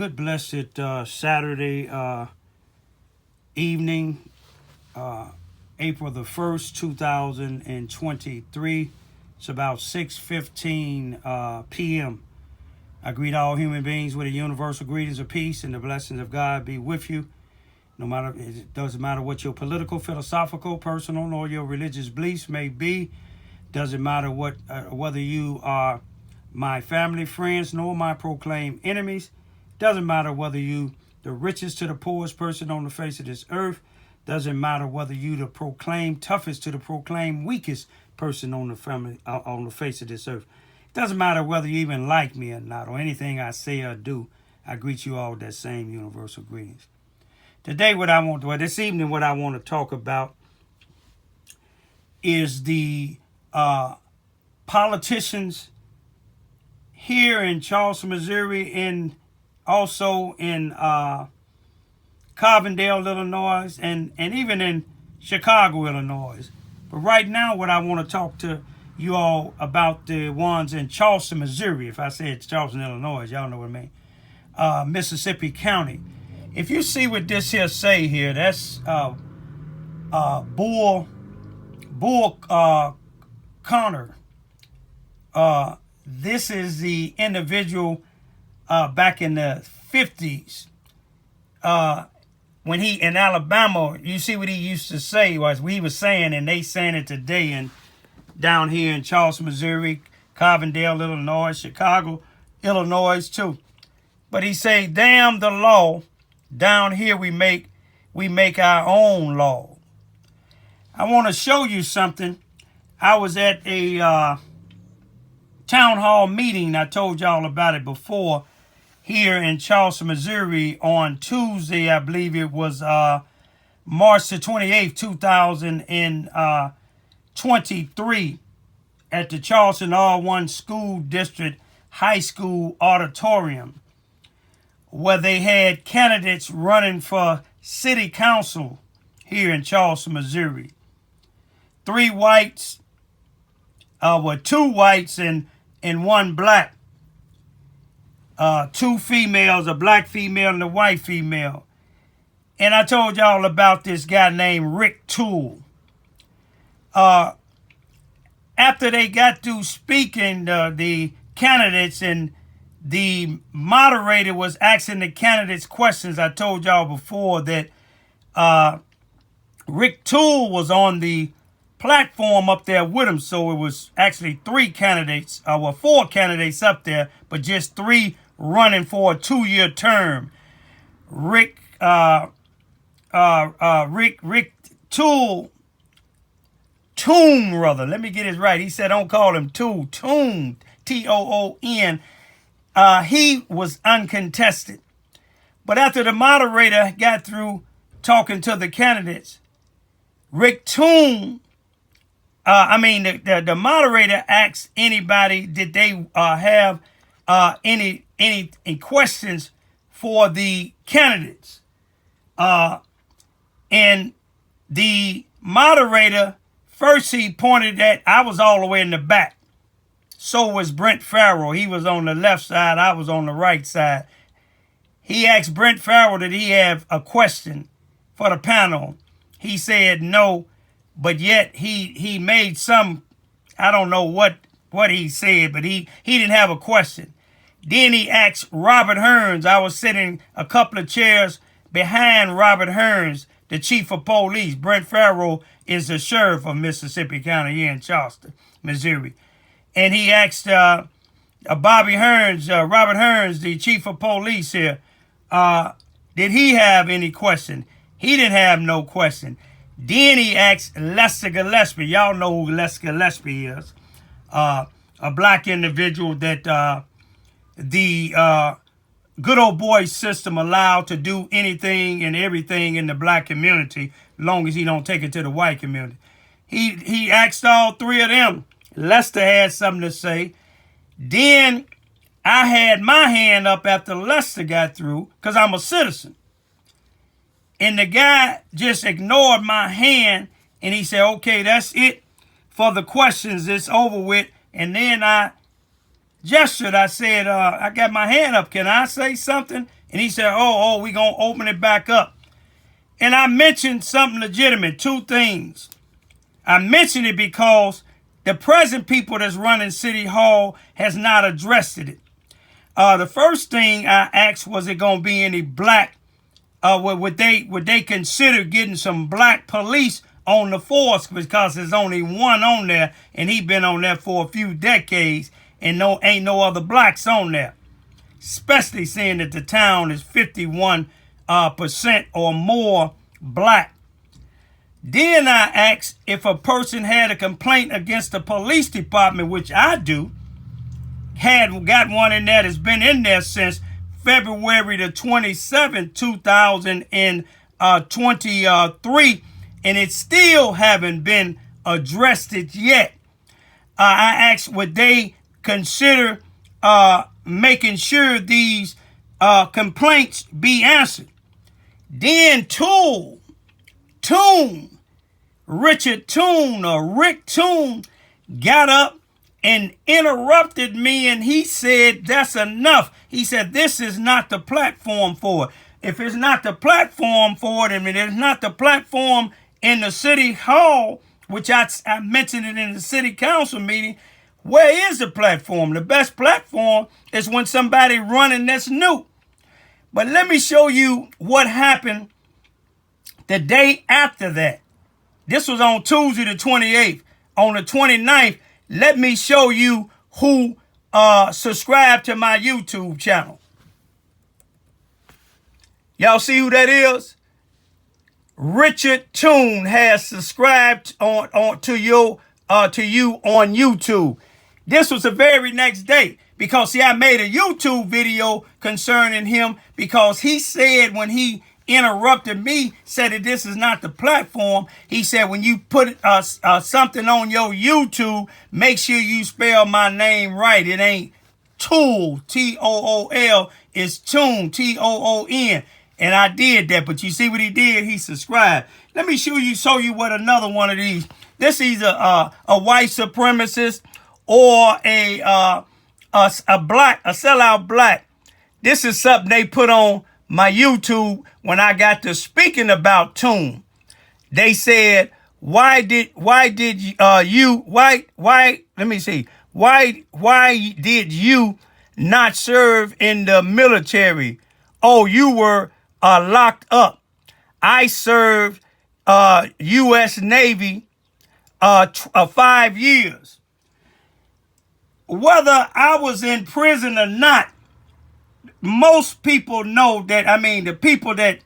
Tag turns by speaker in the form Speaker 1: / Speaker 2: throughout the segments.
Speaker 1: Good blessed Saturday evening, April the 1st, 2023. It's about 6:15 p.m. I greet all human beings with the universal greetings of peace and the blessings of God be with you. No matter, it doesn't matter what your political, philosophical, personal, or your religious beliefs may be. Doesn't matter what whether you are my family, friends, nor my proclaimed enemies. Doesn't matter whether you the richest to the poorest person on the face of this earth. Doesn't matter whether you the proclaimed toughest to the proclaimed weakest person on the face of this earth. Doesn't matter whether you even like me or not, or anything I say or do. I greet you all with that same universal greetings. Today, this evening, what I want to talk about is the politicians here in Charleston, Missouri, and also in Carbondale, Illinois, and even in Chicago, Illinois. But right now, what I want to talk to you all about the ones in Charleston, Missouri. If I say it's Charleston, Illinois, y'all know what I mean. Mississippi County. If you see what this here say here, that's Bull Connor. This is the individual back in the 50s. When he in Alabama, you see what he used to say was he was saying, and they saying it today, and down here in Charleston, Missouri, Carbondale, Illinois, Chicago, Illinois too. But he say, "Damn the law, down here we make our own law." I want to show you something. I was at a town hall meeting. I told y'all about it before. Here in Charleston, Missouri, on Tuesday, I believe it was March the 28th, 2023, at the Charleston R1 School District High School Auditorium, where they had candidates running for city council here in Charleston, Missouri. Two whites and one black. Two females, a black female and a white female. And I told y'all about this guy named Rick Toole. After they got through speaking, the candidates, and the moderator was asking the candidates questions, I told y'all before that Rick Toole was on the platform up there with him. So it was actually four candidates up there, but just three running for a 2-year term. Rick Toole, let me get it right. He said, don't call him Toole, Toon, Toon. He was uncontested. But after the moderator got through talking to the candidates, Rick Toole, the moderator asked anybody, did they have any questions for the candidates? And the moderator, first he pointed that I was all the way in the back. So was Brent Farrell. He was on the left side. I was on the right side. He asked Brent Farrell, did he have a question for the panel? He said no, but yet he made some, I don't know what he said, but he didn't have a question. Then he asked Robert Hearns. I was sitting a couple of chairs behind Robert Hearns, the chief of police. Brent Farrell is the sheriff of Mississippi County here in Charleston, Missouri. And he asked Bobby Hearns, Robert Hearns, the chief of police here, did he have any question? He didn't have no question. Then he asked Lester Gillespie. Y'all know who Lester Gillespie is. A black individual that the good old boy system allowed to do anything and everything in the black community, as long as he don't take it to the white community. He asked all three of them. Lester had something to say. Then I had my hand up after Lester got through, because I'm a citizen. And the guy just ignored my hand, and he said, okay, that's it for the questions. It's over with. And then I gestured. I said, I got my hand up. Can I say something? And he said, oh, we going to open it back up. And I mentioned something legitimate, two things. I mentioned it because the present people that's running City Hall has not addressed it. The first thing I asked, was it going to be any black, would they consider getting some black police on the force, because there's only one on there, and he been on there for a few decades, and ain't no other blacks on there. Especially seeing that the town is 51% or more black. Then I asked if a person had a complaint against the police department, which I do, had got one in there that's been in there since February the 27th, 2023, and it still haven't been addressed it yet. I asked, would they consider making sure these complaints be answered. Then Richard Toon, or Rick Toon, got up and interrupted me, and he said, that's enough. He said, this is not the platform for it. If it's not the platform for it, and it's not the platform in the city hall, which I mentioned it in the city council meeting, where is the platform? The best platform is when somebody running that's new. But let me show you what happened the day after that. This was on Tuesday the 28th. On the 29th, let me show you who subscribed to my YouTube channel. Y'all see who that is? Richard Toon has subscribed to you on YouTube. This was the very next day, because see, I made a YouTube video concerning him, because he said, when he interrupted me, said that this is not the platform. He said, when you put something on your YouTube, make sure you spell my name right. It ain't Tool, Tool, it's Toon, Toon. And I did that, but you see what he did? He subscribed. Let me show you what another one of these. This is a white supremacist, or a sellout black. This is something they put on my YouTube when I got to speaking about Toon. They said, why did you not serve in the military? Oh, you were locked up. I served U.S. Navy 5 years. Whether I was in prison or not, most people know that, the people that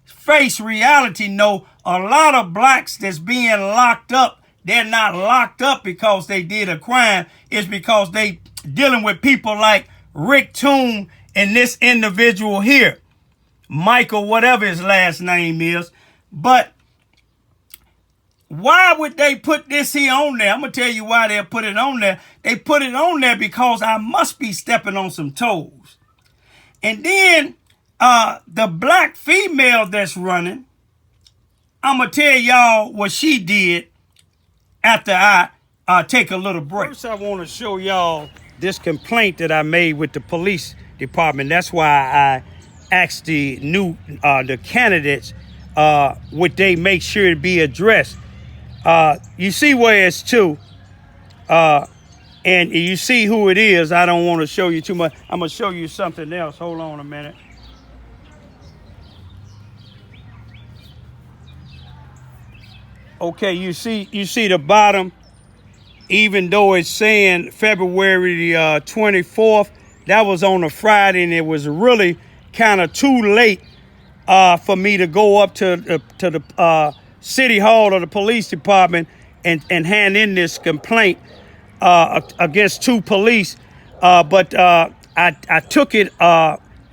Speaker 1: face reality know a lot of blacks that's being locked up, they're not locked up because they did a crime. It's because they dealing with people like Rick Toon and this individual here, Michael, whatever his last name is. But why would they put this here on there? I'm going to tell you why they put it on there. They put it on there because I must be stepping on some toes. And then the black female that's running, I'm going to tell y'all what she did after I take a little break. First, I want to show y'all this complaint that I made with the police department. That's why I asked the candidates would they make sure to be addressed. You see where it's to, and you see who it is. I don't want to show you too much. I'm going to show you something else. Hold on a minute. Okay, you see the bottom, even though it's saying February 24th, that was on a Friday, and it was really kind of too late for me to go up to the City Hall or the police department and hand in this complaint against two police. But I took it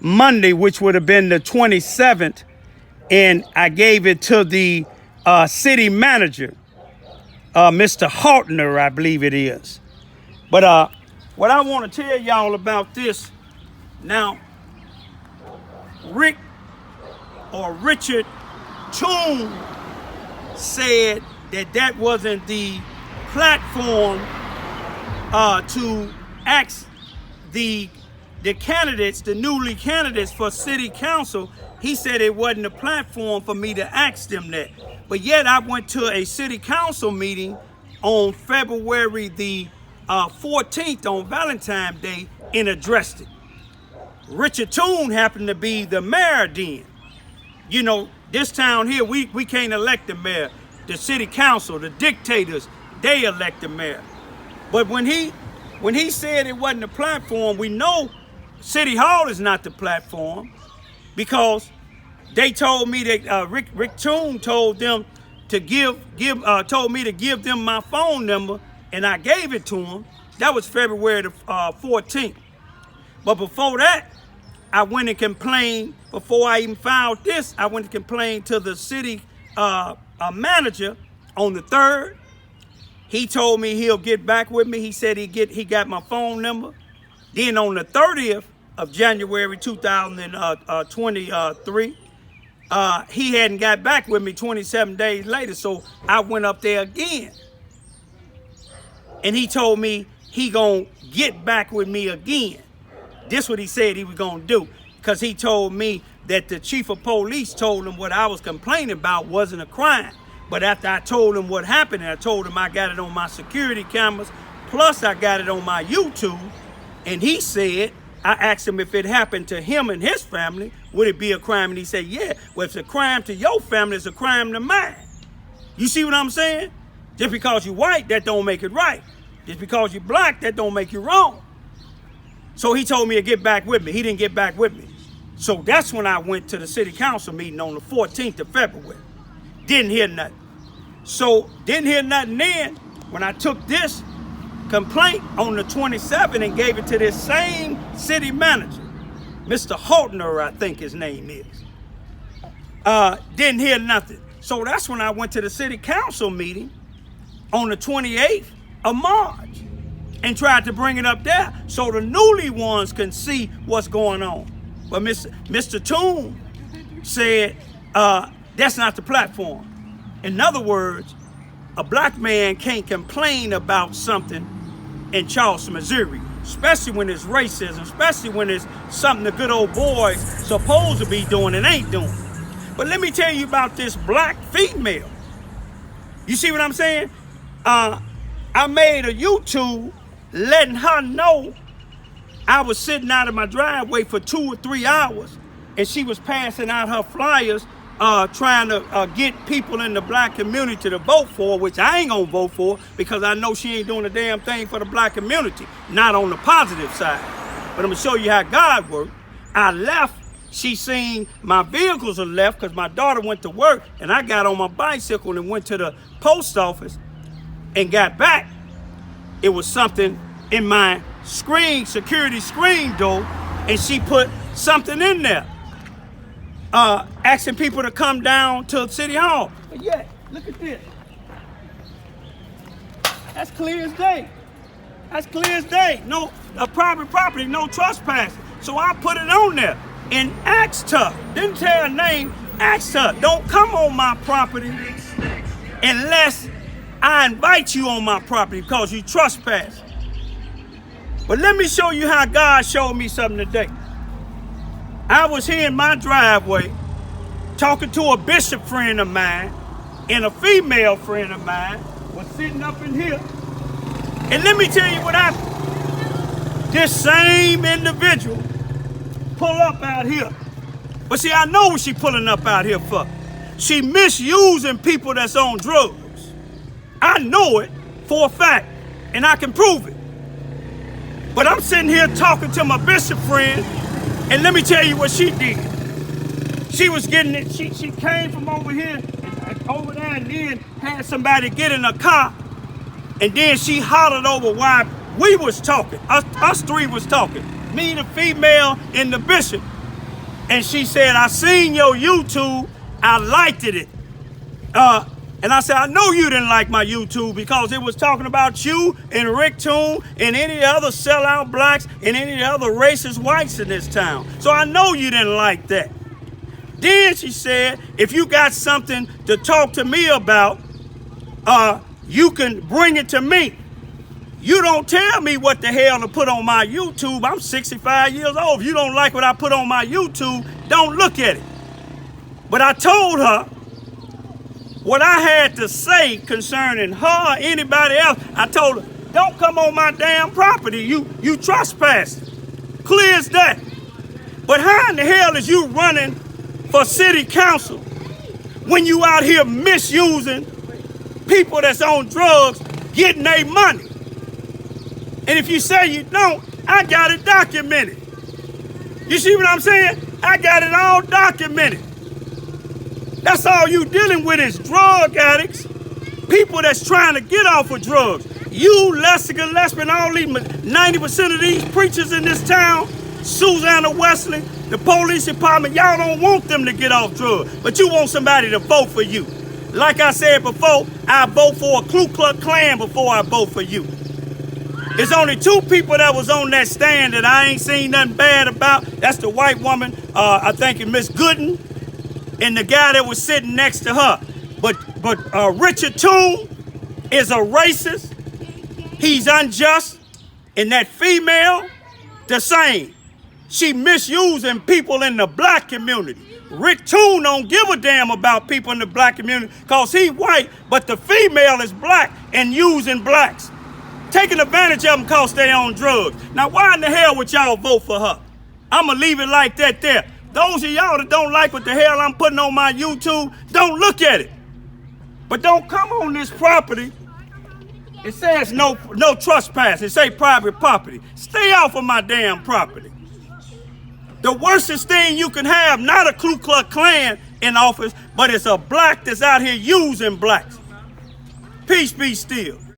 Speaker 1: Monday, which would have been the 27th, and I gave it to the city manager, Mr. Haltner, I believe it is. But what I want to tell y'all about this, now, Richard Toon said that wasn't the platform to ask the candidates, the newly candidates for city council. He said it wasn't a platform for me to ask them that. But yet I went to a city council meeting on February the 14th on Valentine's Day and addressed it. Richard Toone happened to be the mayor then. You know, this town here, we can't elect the mayor. The city council, the dictators, they elect the mayor. But when he said it wasn't a platform, we know City Hall is not the platform, because they told me that Rick Toone told them to told me to give them my phone number, and I gave it to him. That was February the 14th. But before that, I went and complained. Before I even filed this, I went and complained to the city manager on the 3rd. He told me he'll get back with me. He said he got my phone number. Then on the 30th of January 2023, he hadn't got back with me 27 days later. So I went up there again. And he told me he gonna get back with me again. This what he said he was gonna do. Because he told me that the chief of police told him what I was complaining about wasn't a crime. But after I told him what happened, and I told him I got it on my security cameras, plus I got it on my YouTube, and he said, I asked him if it happened to him and his family, would it be a crime? And he said, yeah. Well, if it's a crime to your family, it's a crime to mine. You see what I'm saying? Just because you're white, that don't make it right. Just because you're black, that don't make you wrong. So he told me to get back with me. He didn't get back with me. So that's when I went to the city council meeting on the 14th of February. Didn't hear nothing. So didn't hear nothing then. When I took this complaint on the 27th and gave it to this same city manager, Mr. Haltner, I think his name is, didn't hear nothing. So that's when I went to the city council meeting on the 28th of March and tried to bring it up there so the newly ones can see what's going on. But Mr. Toone said, that's not the platform. In other words, a black man can't complain about something in Charleston, Missouri, especially when it's racism, especially when it's something the good old boys supposed to be doing and ain't doing. But let me tell you about this black female. You see what I'm saying? I made a YouTube letting her know I was sitting out of my driveway for 2 or 3 hours, and she was passing out her flyers trying to get people in the black community to vote for, which I ain't gonna vote for because I know she ain't doing a damn thing for the black community, not on the positive side. But I'm gonna show you how God works. I left, she seen my vehicles are left because my daughter went to work, and I got on my bicycle and went to the post office and got back. It was something in my security screen door, and she put something in there. Asking people to come down to City Hall. But yeah, look at this. That's clear as day. That's clear as day. No, a private property, no trespassing. So I put it on there and asked her, didn't tell her name, asked her, don't come on my property unless I invite you on my property because you trespass. But let me show you how God showed me something today. I was here in my driveway talking to a bishop friend of mine, and a female friend of mine was sitting up in here. And let me tell you what happened. This same individual pull up out here. But see, I know what she pulling up out here for. She misusing people that's on drugs. I know it for a fact, and I can prove it. But I'm sitting here talking to my bishop friend, and let me tell you what she did. She was getting it. She came from over here, over there, and then had somebody get in a car, and then she hollered over while we was talking. Us three was talking. Me, the female, and the bishop. And she said, I seen your YouTube. I liked it. And I said, I know you didn't like my YouTube because it was talking about you and Rick Toone and any other sellout blacks and any other racist whites in this town. So I know you didn't like that. Then she said, if you got something to talk to me about, you can bring it to me. You don't tell me what the hell to put on my YouTube. I'm 65 years old. If you don't like what I put on my YouTube, don't look at it. But I told her what I had to say concerning her or anybody else. I told her, don't come on my damn property. You trespassing. Clear as that. But how in the hell is you running for city council when you out here misusing people that's on drugs, getting their money? And if you say you don't, I got it documented. You see what I'm saying? I got it all documented. That's all you dealing with is drug addicts, people that's trying to get off of drugs. You, Lester Gillespie, all these 90% of these preachers in this town, Susanna Wesley, the police department, y'all don't want them to get off drugs, but you want somebody to vote for you. Like I said before, I vote for a Ku Klux Klan before I vote for you. There's only two people that was on that stand that I ain't seen nothing bad about. That's the white woman, I think it's Miss Gooden, and the guy that was sitting next to her. But Richard Toone is a racist. He's unjust. And that female, the same. She misusing people in the black community. Rick Toone don't give a damn about people in the black community because he white, but the female is black and using blacks. Taking advantage of them because they on drugs. Now, why in the hell would y'all vote for her? I'm going to leave it like that there. Those of y'all that don't like what the hell I'm putting on my YouTube, don't look at it. But don't come on this property. It says no trespass. It say private property. Stay off of my damn property. The worstest thing you can have, not a Ku Klux Klan in office, but it's a black that's out here using blacks. Peace be still.